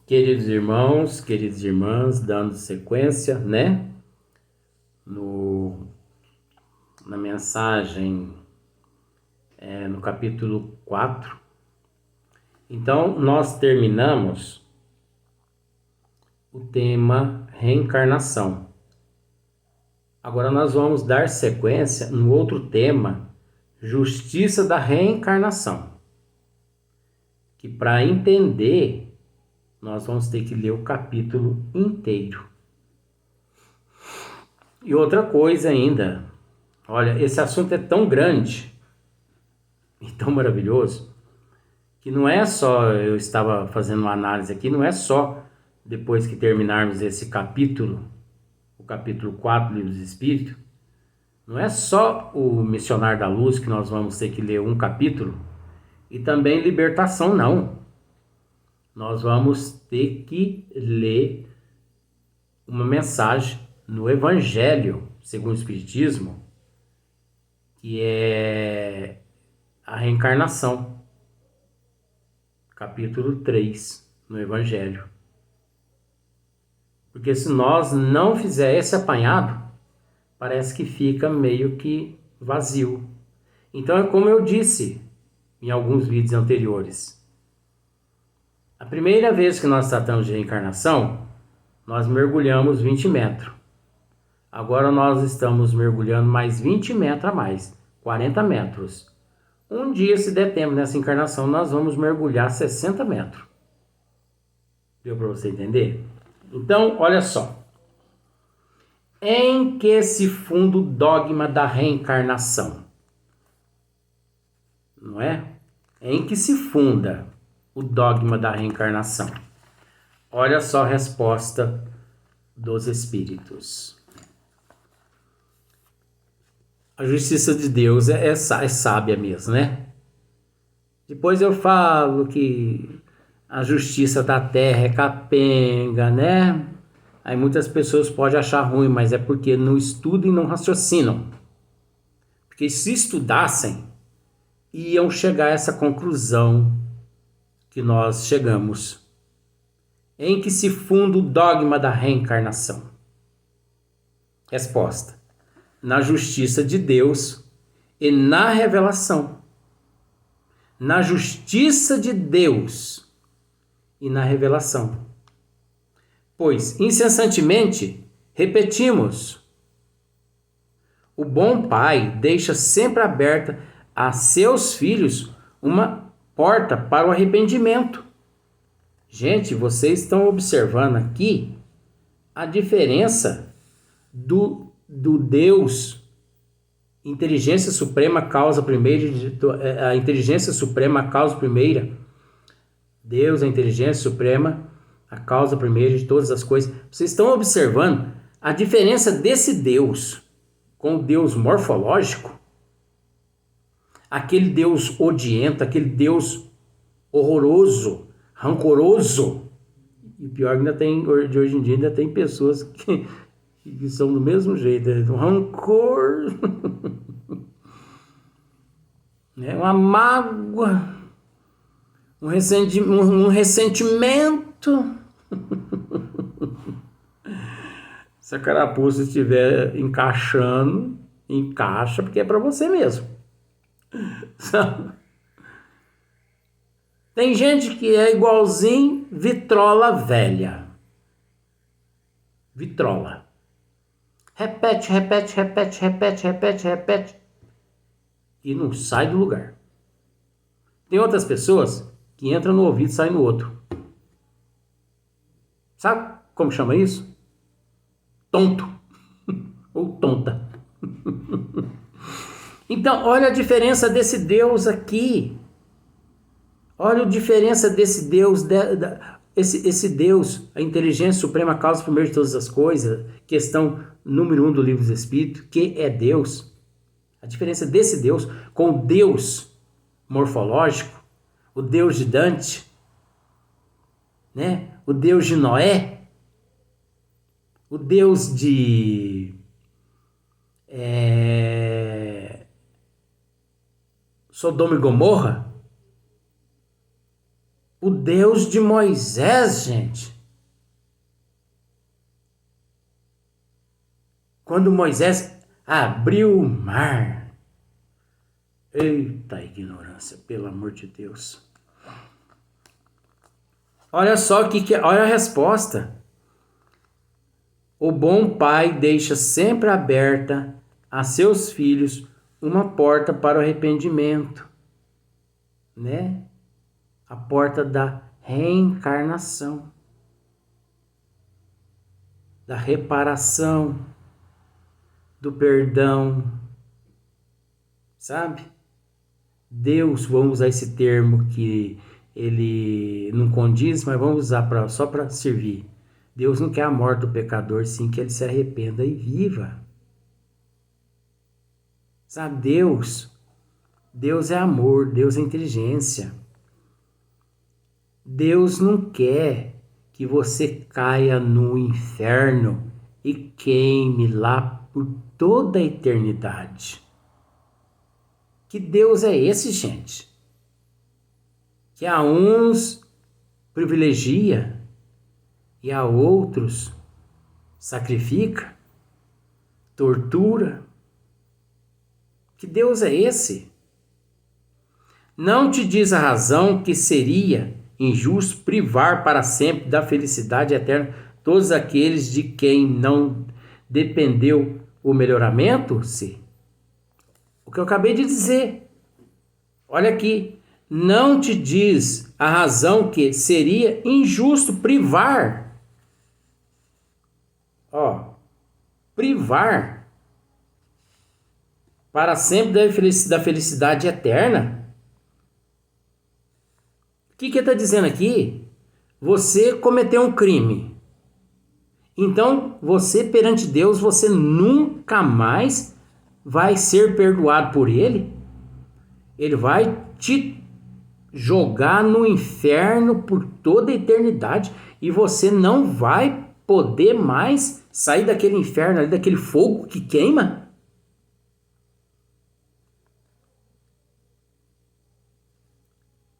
Queridos irmãos, queridas irmãs, dando sequência, né, no, na mensagem, no capítulo 4. Então, nós terminamos o tema reencarnação. Agora nós vamos dar sequência no outro tema, justiça da reencarnação. Que para entender, nós vamos ter que ler o capítulo inteiro. E outra coisa ainda, olha, esse assunto é tão grande e tão maravilhoso, que não é só, eu estava fazendo uma análise aqui, não é só depois que terminarmos esse capítulo, o capítulo 4 do Livro dos Espíritos, não é só o Missionário da Luz que nós vamos ter que ler um capítulo, e também Libertação não. Nós vamos ter que ler uma mensagem no Evangelho, segundo o Espiritismo, que é a reencarnação, capítulo 3, no Evangelho. Porque se nós não fizer esse apanhado, parece que fica meio que vazio. Então é como eu disse em alguns vídeos anteriores. A primeira vez que nós tratamos de reencarnação, nós mergulhamos 20 metros. Agora nós estamos mergulhando mais 20 metros a mais, 40 metros. Um dia, se der tempo nessa encarnação, nós vamos mergulhar 60 metros. Deu para você entender? Então, olha só. Em que se funda o dogma da reencarnação? Não é? Em que se funda o dogma da reencarnação? Olha só a resposta dos espíritos. A justiça de Deus é sábia mesmo, né? Depois eu falo que a justiça da terra é capenga, né? Aí muitas pessoas podem achar ruim, mas é porque não estudam e não raciocinam. Porque se estudassem, iam chegar a essa conclusão que nós chegamos. Em que se funda o dogma da reencarnação? Resposta: na justiça de Deus e na revelação. Na justiça de Deus e na revelação. Pois, incessantemente, repetimos, o bom pai deixa sempre aberta a seus filhos uma porta para o arrependimento. Gente, vocês estão observando aqui a diferença do Deus, inteligência suprema, causa primeira, a inteligência suprema, a causa primeira. Deus, a inteligência suprema, a causa primeira de todas as coisas. Vocês estão observando a diferença desse Deus com o Deus morfológico? Aquele Deus odiento, aquele Deus horroroso, rancoroso. E pior, ainda tem, de hoje em dia, ainda tem pessoas que são do mesmo jeito, um rancor, né? Uma mágoa, um ressentimento. Se a carapuça estiver encaixando, encaixa porque é para você mesmo. Tem gente que é igualzinho vitrola velha. Vitrola. Repete, repete, repete, repete, repete, repete. E não sai do lugar. Tem outras pessoas que entram no ouvido e saem no outro. Sabe como chama isso? Tonto. Ou tonta. Então, olha a diferença desse Deus aqui. Olha a diferença desse Deus, esse Deus, a inteligência suprema, causa primeiro de todas as coisas, questão número 1 do Livro dos Espíritos, que é Deus. A diferença desse Deus com o Deus morfológico, o Deus de Dante, né? O Deus de Noé, o Deus de Sodoma e Gomorra, O Deus de Moisés, gente. Quando Moisés abriu o mar. Eita ignorância, pelo amor de Deus. Olha só olha a resposta. O bom pai deixa sempre aberta a seus filhos uma porta para o arrependimento, né? A porta da reencarnação, da reparação, do perdão, sabe? Deus, vamos usar esse termo que ele não condiz, mas vamos usar só para servir. Deus não quer a morte do pecador, sim que ele se arrependa e viva. Sabe, Deus é amor, Deus é inteligência. Deus não quer que você caia no inferno e queime lá por toda a eternidade. Que Deus é esse, gente? Que a uns privilegia e a outros sacrifica, tortura. Que Deus é esse? Não te diz a razão que seria injusto privar para sempre da felicidade eterna todos aqueles de quem não dependeu o melhoramento? Sim. O que eu acabei de dizer. Olha aqui. Não te diz a razão que seria injusto privar. Privar para sempre da felicidade eterna. O que ele está dizendo aqui? Você cometeu um crime. Então, você perante Deus, você nunca mais vai ser perdoado por Ele. Ele vai te jogar no inferno por toda a eternidade e você não vai poder mais sair daquele inferno ali, daquele fogo que queima.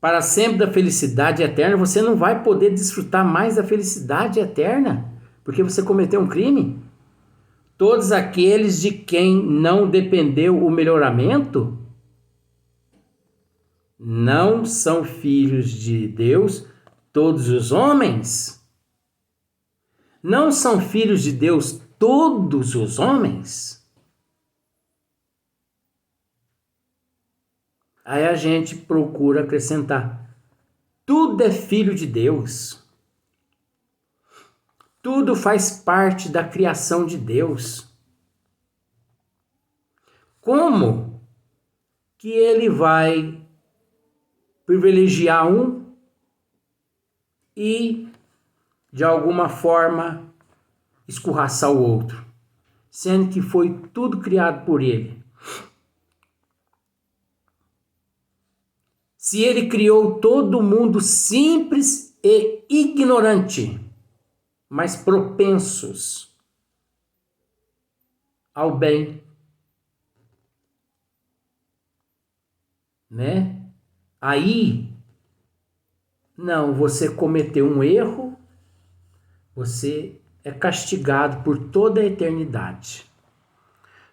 Para sempre da felicidade eterna, você não vai poder desfrutar mais da felicidade eterna, porque você cometeu um crime. Todos aqueles de quem não dependeu o melhoramento não são filhos de Deus, todos os homens. Não são filhos de Deus todos os homens. Aí a gente procura acrescentar: tudo é filho de Deus. Tudo faz parte da criação de Deus. Como que ele vai privilegiar um e, de alguma forma, escorraçar o outro, sendo que foi tudo criado por ele? Se ele criou todo mundo simples e ignorante, mas propensos ao bem, né? Aí, não, você cometeu um erro, você é castigado por toda a eternidade.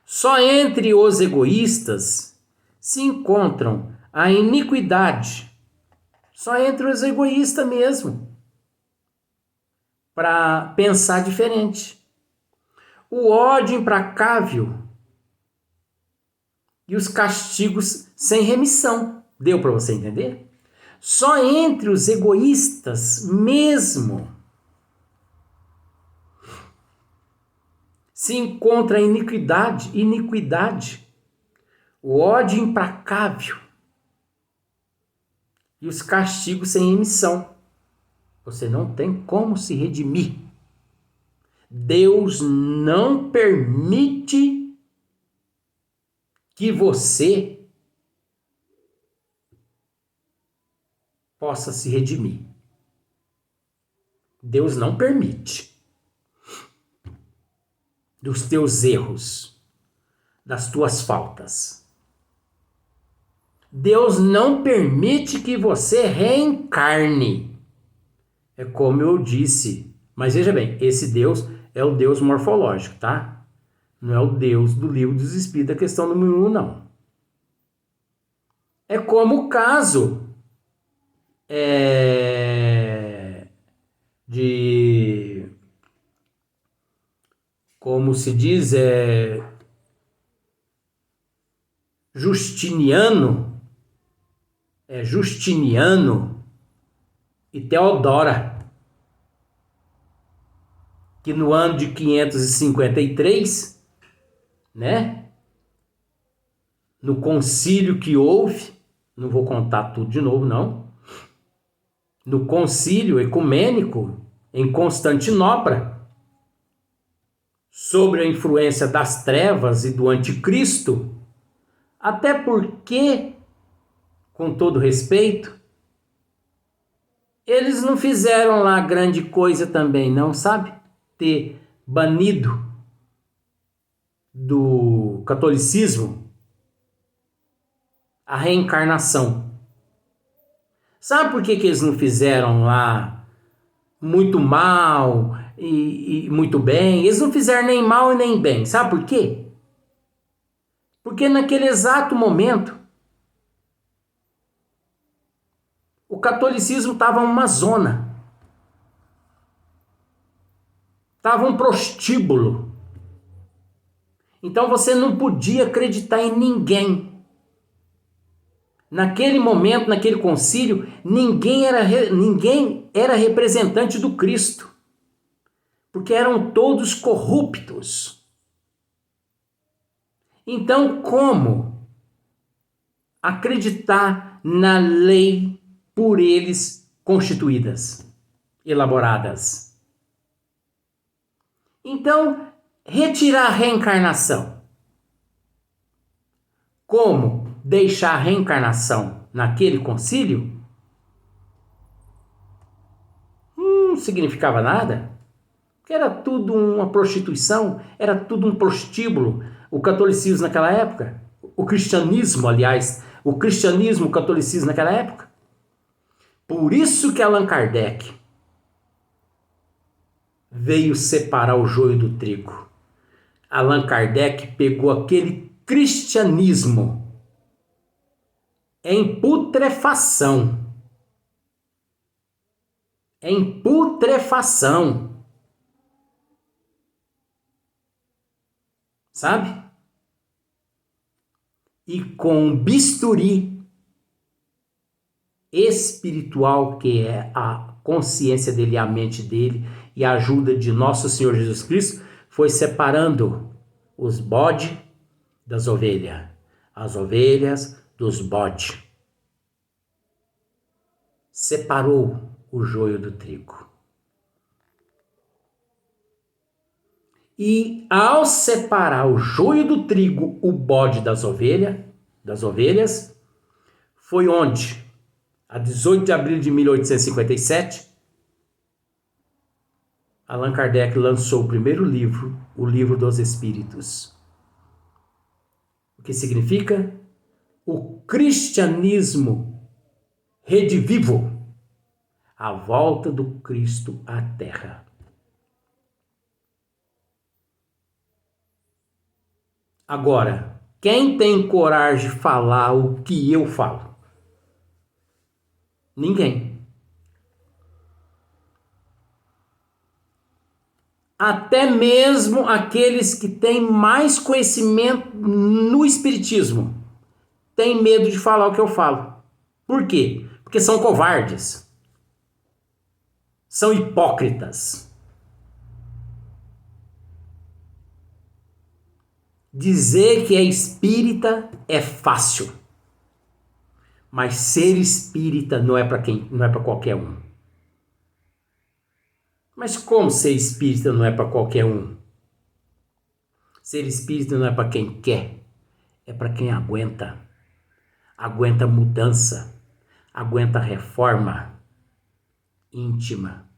Só entre os egoístas se encontram a iniquidade. Só entre os egoístas mesmo, para pensar diferente. O ódio implacável e os castigos sem remissão. Deu para você entender? Só entre os egoístas mesmo se encontra a iniquidade, o ódio implacável e os castigos sem remissão. Você não tem como se redimir. Deus não permite que você possa se redimir. Deus não permite. Dos teus erros, das tuas faltas. Deus não permite que você reencarne. É como eu disse. Mas veja bem, esse Deus é o Deus morfológico, tá? Não é o Deus do Livro dos Espíritos, da questão número 1, não. É como o caso de, como se diz, Justiniano e Teodora, que no ano de 553, né, no concílio que houve, não vou contar tudo de novo, não, no concílio ecumênico em Constantinopla, sobre a influência das trevas e do anticristo, até porque, com todo respeito, eles não fizeram lá grande coisa também, não, sabe? Ter banido do catolicismo a reencarnação. Sabe por que eles não fizeram lá muito mal e muito bem? Eles não fizeram nem mal e nem bem. Sabe por quê? Porque naquele exato momento o catolicismo estava uma zona. Estava um prostíbulo. Então você não podia acreditar em ninguém. Naquele momento, naquele concílio, ninguém era representante do Cristo. Porque eram todos corruptos. Então, como acreditar na lei por eles constituídas, elaboradas? Então, retirar a reencarnação. Como deixar a reencarnação naquele concílio? Não significava nada. Porque era tudo uma prostituição, era tudo um prostíbulo. O catolicismo naquela época, o cristianismo, aliás, o catolicismo naquela época. Por isso que Allan Kardec veio separar o joio do trigo. Allan Kardec pegou aquele cristianismo em putrefação. Em putrefação. Sabe? E com bisturi espiritual, que é a consciência dele, a mente dele, e a ajuda de nosso Senhor Jesus Cristo, foi separando os bodes das ovelhas, as ovelhas dos bodes. Separou o joio do trigo. E ao separar o joio do trigo, o bode das ovelhas, foi onde, a 18 de abril de 1857, Allan Kardec lançou o primeiro livro, o Livro dos Espíritos. O que significa? O cristianismo redivivo, a volta do Cristo à Terra. Agora, quem tem coragem de falar o que eu falo? Ninguém. Até mesmo aqueles que têm mais conhecimento no espiritismo têm medo de falar o que eu falo. Por quê? Porque são covardes. São hipócritas. Dizer que é espírita é fácil. Mas ser espírita não é para qualquer um. Mas como ser espírita não é para qualquer um? Ser espírita não é para quem quer, é para quem aguenta. Aguenta mudança, aguenta reforma íntima,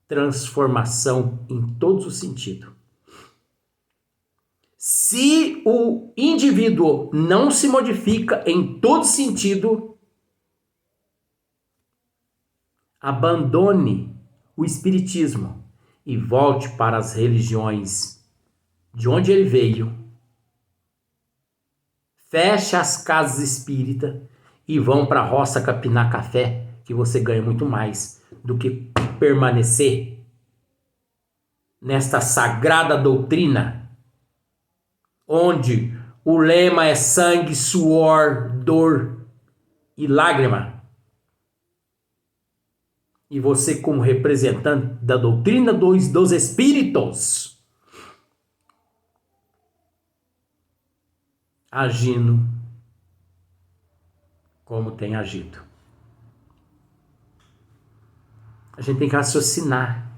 transformação em todos os sentidos. Se o indivíduo não se modifica em todo sentido, abandone o espiritismo e volte para as religiões de onde ele veio. Feche as casas espíritas e vão para a roça capinar café, que você ganha muito mais do que permanecer nesta sagrada doutrina, onde o lema é sangue, suor, dor e lágrima. E você, como representante da doutrina dos espíritos, agindo como tem agido. A gente tem que raciocinar.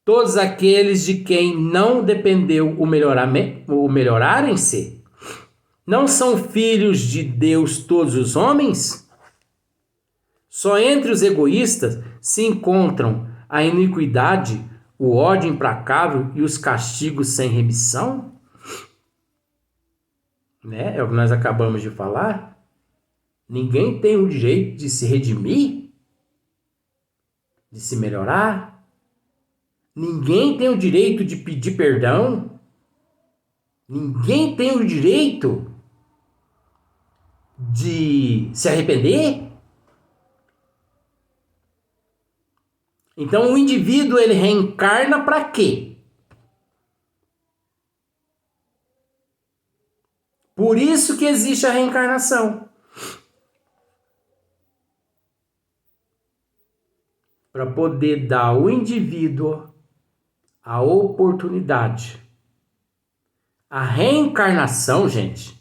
Todos aqueles de quem não dependeu o melhorarem-se, não são filhos de Deus todos os homens? Só entre os egoístas se encontram a iniquidade, o ódio implacável e os castigos sem remissão? Né? É o que nós acabamos de falar. Ninguém tem o direito de se redimir, de se melhorar. Ninguém tem o direito de pedir perdão. Ninguém tem o direito de se arrepender. Então o indivíduo, ele reencarna para quê? Por isso que existe a reencarnação. Para poder dar ao indivíduo a oportunidade. A reencarnação, gente,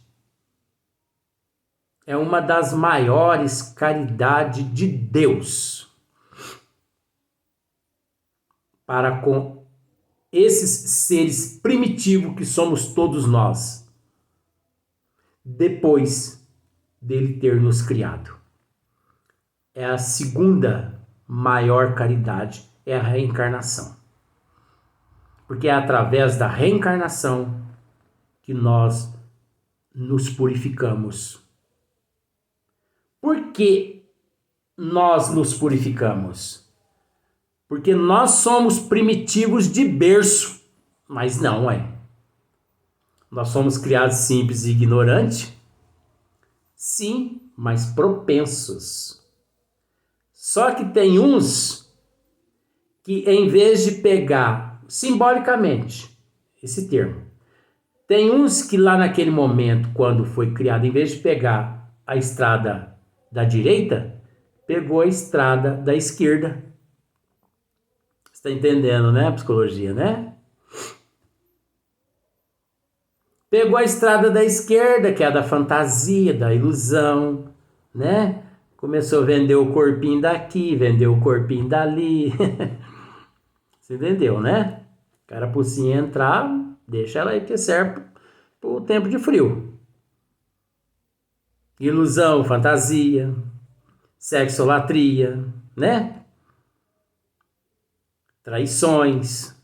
é uma das maiores caridades de Deus para com esses seres primitivos que somos todos nós, depois dele ter nos criado. É a segunda maior caridade, é a reencarnação. Porque é através da reencarnação que nós nos purificamos. Por que nós nos purificamos? Porque nós somos primitivos de berço. Mas não, nós somos criados simples e ignorantes? Sim, mas propensos. Só que tem uns que, em vez de pegar, simbolicamente, esse termo, tem uns que lá naquele momento, quando foi criado, em vez de pegar a estrada da direita, pegou a estrada da esquerda. Você está entendendo, né? A psicologia, né? Pegou a estrada da esquerda, que é a da fantasia, da ilusão, né? Começou a vender o corpinho daqui, vendeu o corpinho dali. Você entendeu, né? Carapucinha entrar, deixa ela aí que serve pro tempo de frio. Ilusão, fantasia, sexolatria, né? Traições.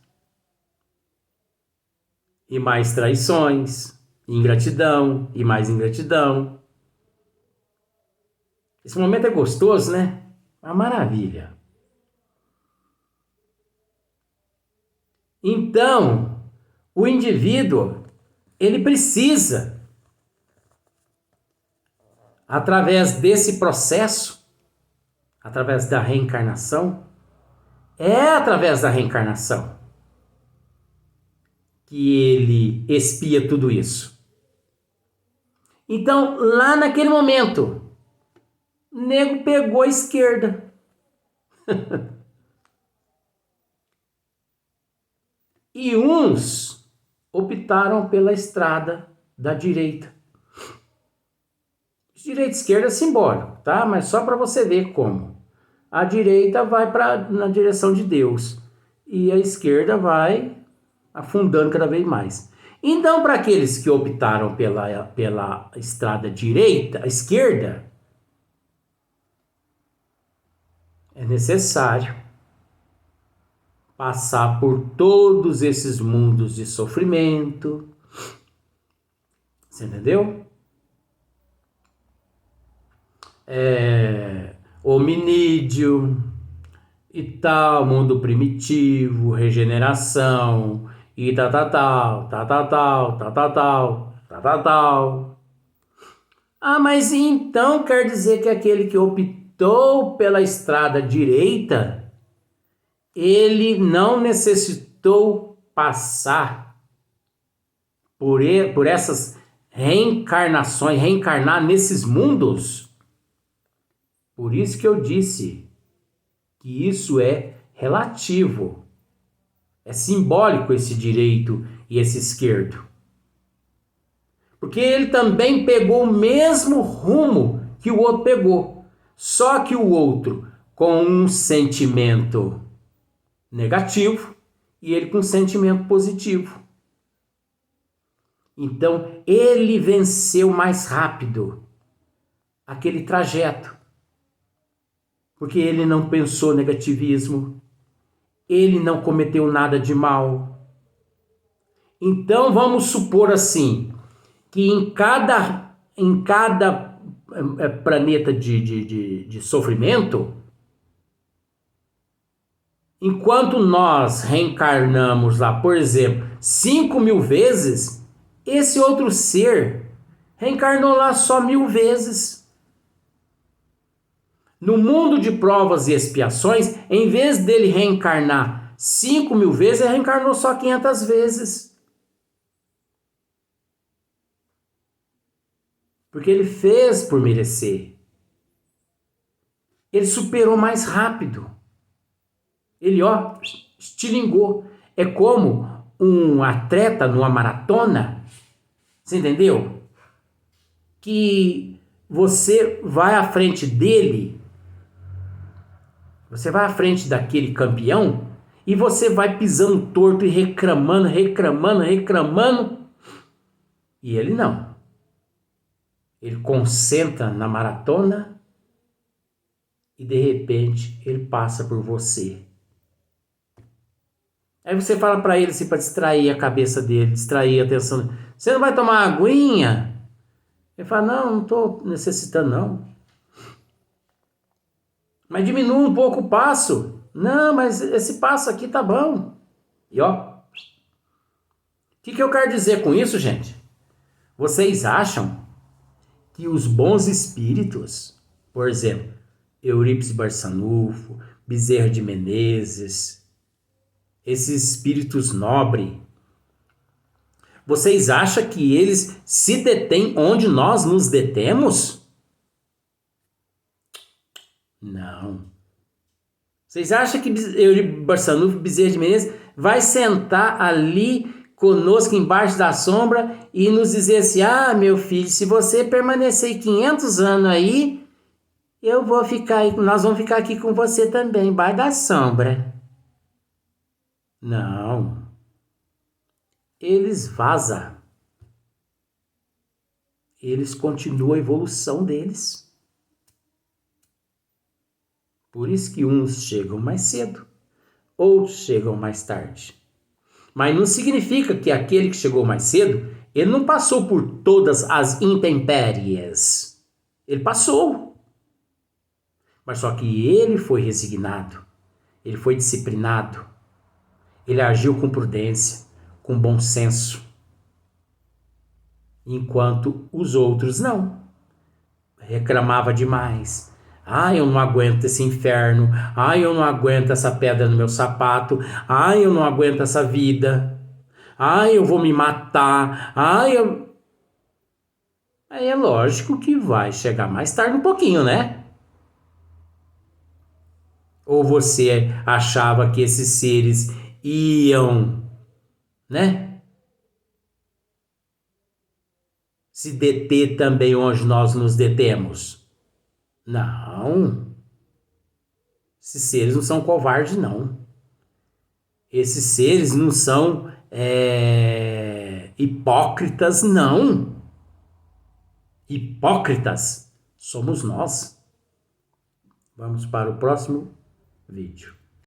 E mais traições. Ingratidão e mais ingratidão. Esse momento é gostoso, né? Uma maravilha. Então, o indivíduo, ele precisa, através desse processo, através da reencarnação, através da reencarnação que ele expia tudo isso. Então, lá naquele momento, o nego pegou a esquerda. E uns optaram pela estrada da direita. Direita e esquerda é simbólico, tá? Mas só para você ver como. A direita vai na direção de Deus e a esquerda vai afundando cada vez mais. Então, para aqueles que optaram pela estrada esquerda, é necessário passar por todos esses mundos de sofrimento. Você entendeu? Hominídeo e tal, mundo primitivo, regeneração, e tal, tal, tal, tal, tal, tal, tal, tal, tal, tal. Ah, mas então quer dizer que aquele que optou pela estrada direita, ele não necessitou passar por essas reencarnações, reencarnar nesses mundos? Por isso que eu disse que isso é relativo. É simbólico esse direito e esse esquerdo. Porque ele também pegou o mesmo rumo que o outro pegou. Só que o outro com um sentimento negativo e ele com um sentimento positivo. Então ele venceu mais rápido aquele trajeto. Porque ele não pensou negativismo. Ele não cometeu nada de mal. Então vamos supor assim, que em cada planeta de sofrimento, enquanto nós reencarnamos lá, por exemplo, 5.000 vezes, esse outro ser reencarnou lá só 1.000 vezes. No mundo de provas e expiações, em vez dele reencarnar 5.000 vezes, ele reencarnou só 500 vezes. Porque ele fez por merecer. Ele superou mais rápido. Ele, estilingou. É como um atleta numa maratona, você entendeu? Que você vai à frente dele, você vai à frente daquele campeão e você vai pisando torto e reclamando. E ele não. Ele concentra na maratona e de repente ele passa por você. Aí você fala para ele assim, para distrair a cabeça dele, distrair a atenção. Você não vai tomar uma aguinha? Ele fala, não estou necessitando não. Mas diminua um pouco o passo. Não, mas esse passo aqui tá bom. E o que eu quero dizer com isso, gente? Vocês acham que os bons espíritos, por exemplo, Eurípides Barçanufo, Bezerra de Menezes, esses espíritos nobres, vocês acham que eles se detêm onde nós nos detemos? Não. Vocês acham que Eurípides Barçanufo, Bezerra de Menezes vai sentar ali conosco embaixo da sombra e nos dizer assim, meu filho, se você permanecer 500 anos aí, nós vamos ficar aqui com você também, embaixo da sombra. Não. Eles vazam. Eles continuam a evolução deles. Por isso que uns chegam mais cedo, outros chegam mais tarde. Mas não significa que aquele que chegou mais cedo, ele não passou por todas as intempéries. Ele passou. Mas só que ele foi resignado, ele foi disciplinado, ele agiu com prudência, com bom senso. Enquanto os outros não. Reclamava demais. Eu não aguento esse inferno. Eu não aguento essa pedra no meu sapato. Eu não aguento essa vida. Eu vou me matar. Aí é lógico que vai chegar mais tarde um pouquinho, né? Ou você achava que esses seres iam, né? Se deter também onde nós nos detemos? Não. Esses seres não são covardes, não. Esses seres não são hipócritas, não. Hipócritas somos nós. Vamos para o próximo vídeo.